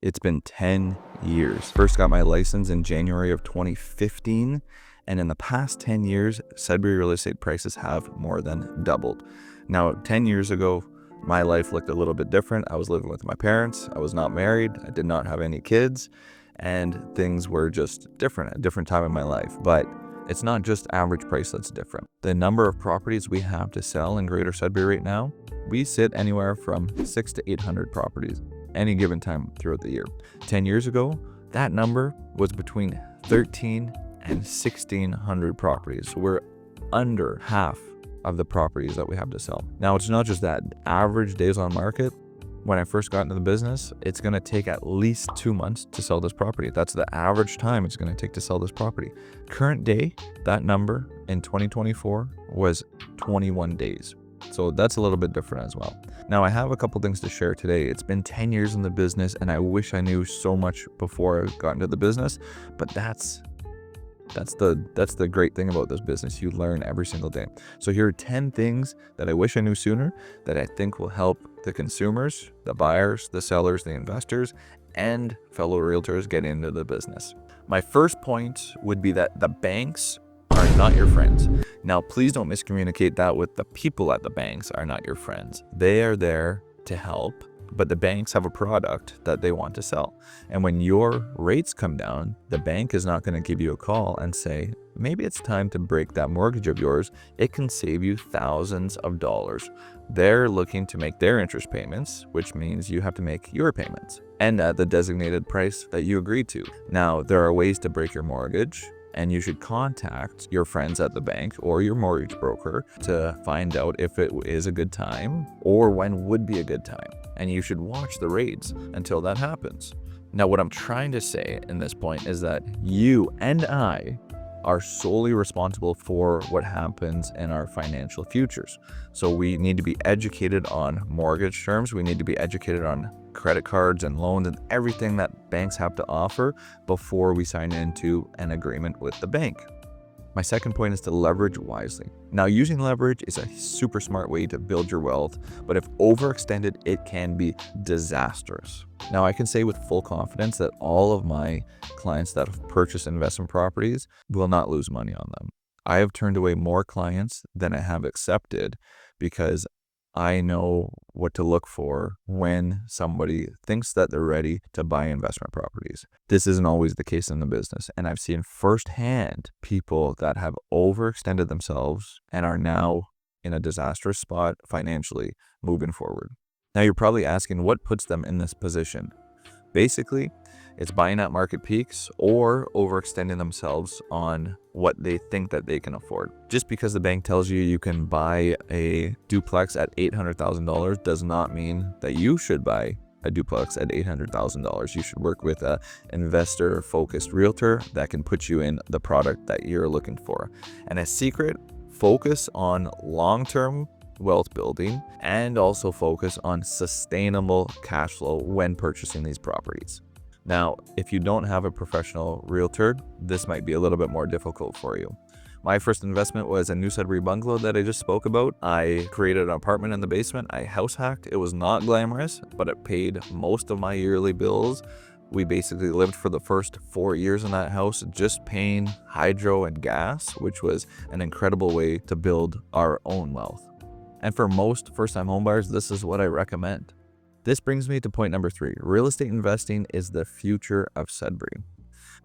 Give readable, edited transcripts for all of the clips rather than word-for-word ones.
It's been 10 years. First got my license in January of 2015. And in the past 10 years, Sudbury real estate prices have more than doubled. Now, 10 years ago, my life looked a little bit different. I was living with my parents. I was not married. I did not have any kids. And things were just different, a different time in my life. But it's not just average price that's different. The number of properties we have to sell in Greater Sudbury right now, we sit anywhere from 600 to 800 properties any given time throughout the year. 10 years ago, that number was between 13 and 1,600 properties. So we're under half of the properties that we have to sell. Now, it's not just that. Average days on market, when I first got into the business, it's going to take at least 2 months to sell this property. That's the average time it's going to take to sell this property. Current day, that number in 2024 was 21 days. So that's a little bit different as well. Now, I have a couple things to share today. It's been 10 years in the business, and I wish I knew so much before I got into the business, but that's the great thing about this business. You learn every single day. So here are 10 things that I wish I knew sooner that I think will help the consumers, the buyers, the sellers, the investors, and fellow realtors get into the business. My first point would be that the banks are not your friends. Now, please don't miscommunicate that with the people at the banks are not your friends. They are there to help, but the banks have a product that they want to sell. And when your rates come down, the bank is not going to give you a call and say, maybe it's time to break that mortgage of yours. It can save you thousands of dollars. They're looking to make their interest payments, which means you have to make your payments and at the designated price that you agreed to. Now, there are ways to break your mortgage, and you should contact your friends at the bank or your mortgage broker to find out if it is a good time or when would be a good time. And you should watch the rates until that happens. Now, what I'm trying to say in this point is that you and I are solely responsible for what happens in our financial futures. So we need to be educated on mortgage terms. We need to be educated on credit cards and loans and everything that banks have to offer before we sign into an agreement with the bank. My second point is to leverage wisely. Now, using leverage is a super smart way to build your wealth, but if overextended, it can be disastrous. Now, I can say with full confidence that all of my clients that have purchased investment properties will not lose money on them. I have turned away more clients than I have accepted because I know what to look for when somebody thinks that they're ready to buy investment properties. This isn't always the case in the business, and I've seen firsthand people that have overextended themselves and are now in a disastrous spot financially moving forward. Now, you're probably asking what puts them in this position. Basically, it's buying at market peaks or overextending themselves on what they think that they can afford. Just because the bank tells you you can buy a duplex at $800,000 does not mean that you should buy a duplex at $800,000. You should work with an investor-focused realtor that can put you in the product that you're looking for. And a secret, focus on long-term wealth building and also focus on sustainable cash flow when purchasing these properties. Now, if you don't have a professional realtor, this might be a little bit more difficult for you. My first investment was a new Sudbury bungalow that I just spoke about. I created an apartment in the basement. I house hacked. It was not glamorous, but it paid most of my yearly bills. We basically lived for the first 4 years in that house just paying hydro and gas, which was an incredible way to build our own wealth. And for most first-time homebuyers, this is what I recommend. This brings me to point number 3. Real estate investing is the future of Sudbury.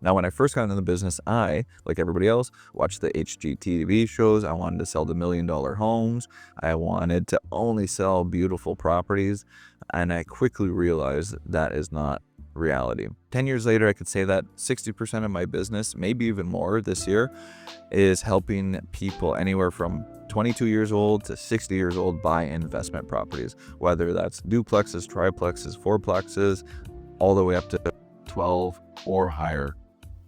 Now, when I first got into the business, I, like everybody else, watched the HGTV shows. I wanted to sell the $1 million homes. I wanted to only sell beautiful properties. And I quickly realized that is not reality. 10 years later, I could say that 60% of my business, maybe even more this year, is helping people anywhere from 22 years old to 60 years old buy investment properties, whether that's duplexes, triplexes, fourplexes, all the way up to 12 or higher.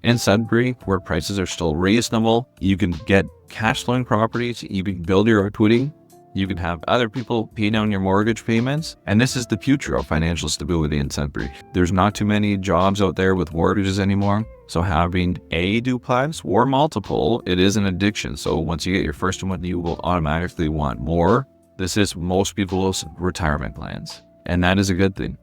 In Sudbury, where prices are still reasonable, you can get cash flowing properties, you can build your equity, you can have other people pay down your mortgage payments, and this is the future of financial stability in Sudbury. There's not too many jobs out there with mortgages anymore, so having a duplex or multiple, it is an addiction. So once you get your first one, you will automatically want more. This is most people's retirement plans, and that is a good thing.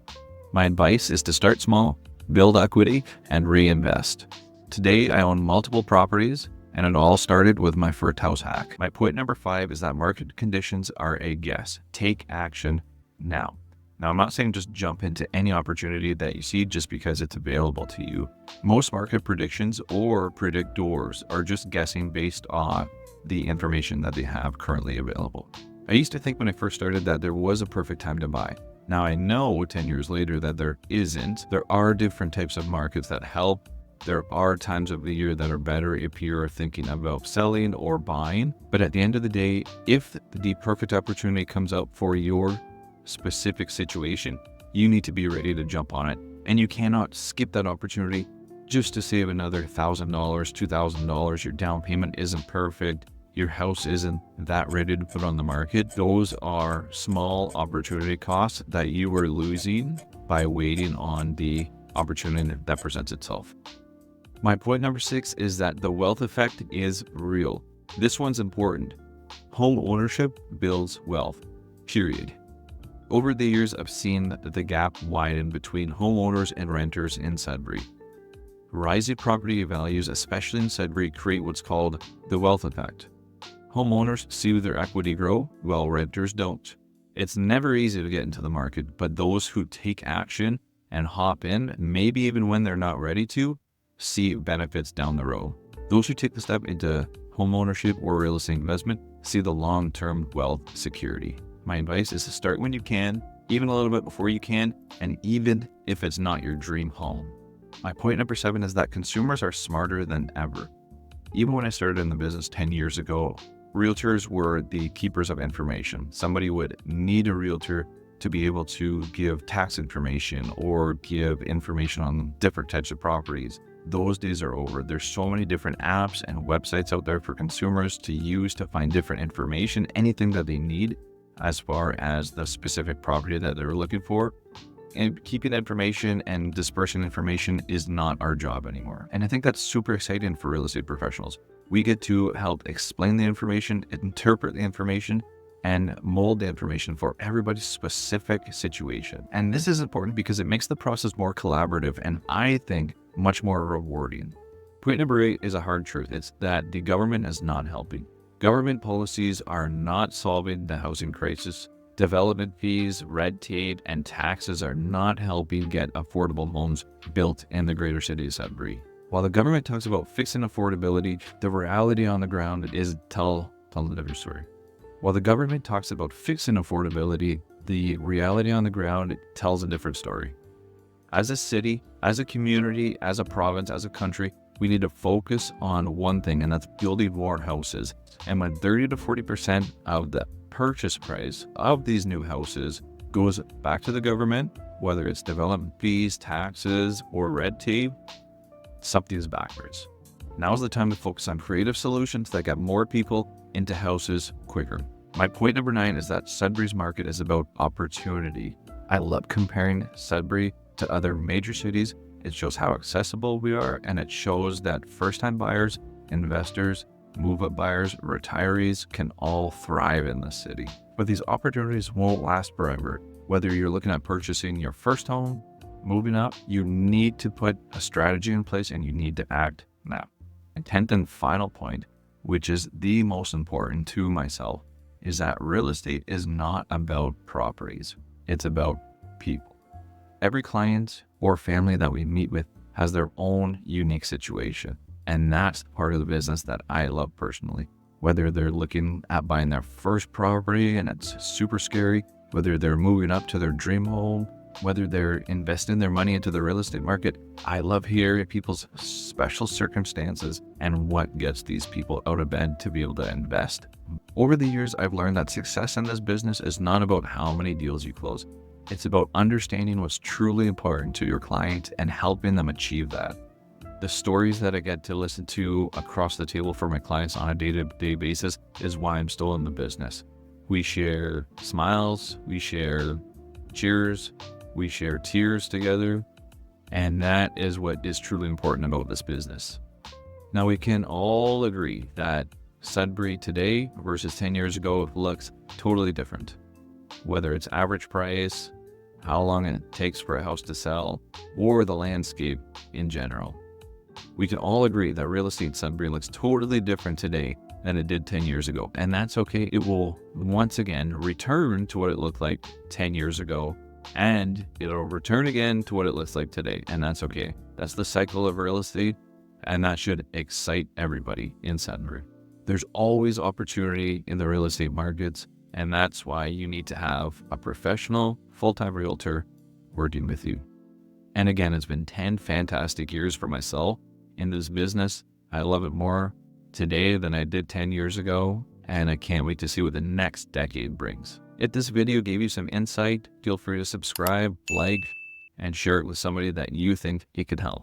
My advice is to start small, build equity, and reinvest. Today, I own multiple properties, and it all started with my first house hack. My point number 5 is that market conditions are a guess. Take action now. Now, I'm not saying just jump into any opportunity that you see just because it's available to you. Most market predictions or predictors are just guessing based on the information that they have currently available. I used to think when I first started that there was a perfect time to buy. Now I know 10 years later that there isn't. There are different types of markets that help. There are times of the year that are better if you're thinking about selling or buying. But at the end of the day, if the perfect opportunity comes up for your specific situation, you need to be ready to jump on it. And you cannot skip that opportunity just to save another $1,000, $2,000. Your down payment isn't perfect. Your house isn't that ready to put on the market. Those are small opportunity costs that you are losing by waiting on the opportunity that presents itself. My point number 6 is that the wealth effect is real. This one's important. Home ownership builds wealth, period. Over the years, I've seen the gap widen between homeowners and renters in Sudbury. Rising property values, especially in Sudbury, create what's called the wealth effect. Homeowners see their equity grow, while renters don't. It's never easy to get into the market, but those who take action and hop in, maybe even when they're not ready to, see benefits down the road. Those who take the step into homeownership or real estate investment see the long-term wealth security. My advice is to start when you can, even a little bit before you can, and even if it's not your dream home. My point number 7 is that consumers are smarter than ever. Even when I started in the business 10 years ago, realtors were the keepers of information. Somebody would need a realtor to be able to give tax information or give information on different types of properties. Those days are over. There's so many different apps and websites out there for consumers to use to find different information, anything that they need as far as the specific property that they're looking for. And keeping information and dispersing information is not our job anymore. And I think that's super exciting for real estate professionals. We get to help explain the information, interpret the information, and mold the information for everybody's specific situation. And this is important because it makes the process more collaborative and I think much more rewarding. Point number 8 is a hard truth. It's that the government is not helping. Government policies are not solving the housing crisis. Development fees, red tape, and taxes are not helping get affordable homes built in the greater city of Sudbury. While the government talks about fixing affordability, the reality on the ground is tell a different story. While the government talks about fixing affordability, the reality on the ground tells a different story. As a city, as a community, as a province, as a country, we need to focus on one thing, and that's building more houses. And when 30 to 40% of the purchase price of these new houses goes back to the government, whether it's development fees, taxes, or red tape, something is backwards. Now's the time to focus on creative solutions that get more people into houses quicker. My point number 9 is that Sudbury's market is about opportunity. I love comparing Sudbury to other major cities. It shows how accessible we are, and it shows that first-time buyers, investors, move-up buyers, retirees can all thrive in the city. But these opportunities won't last forever. Whether you're looking at purchasing your first home, moving up, you need to put a strategy in place and you need to act now. And 10th and final point, which is the most important to myself, is that real estate is not about properties. It's about people. Every client or family that we meet with has their own unique situation. And that's part of the business that I love personally. Whether they're looking at buying their first property and it's super scary, whether they're moving up to their dream home, whether they're investing their money into the real estate market, I love hearing people's special circumstances and what gets these people out of bed to be able to invest. Over the years, I've learned that success in this business is not about how many deals you close. It's about understanding what's truly important to your client and helping them achieve that. The stories that I get to listen to across the table for my clients on a day-to-day basis is why I'm still in the business. We share smiles, we share cheers, we share tears together, and that is what is truly important about this business. Now, we can all agree that Sudbury today versus 10 years ago looks totally different. Whether it's average price, how long it takes for a house to sell, or the landscape in general. We can all agree that real estate in Sudbury looks totally different today than it did 10 years ago. And that's okay. It will once again return to what it looked like 10 years ago, and it'll return again to what it looks like today. And that's okay. That's the cycle of real estate, and that should excite everybody in Sudbury. There's always opportunity in the real estate markets, and that's why you need to have a professional full-time realtor working with you. And again, it's been 10 fantastic years for myself in this business. I love it more today than I did 10 years ago, and I can't wait to see what the next decade brings. If this video gave you some insight, feel free to subscribe, like, and share it with somebody that you think it could help.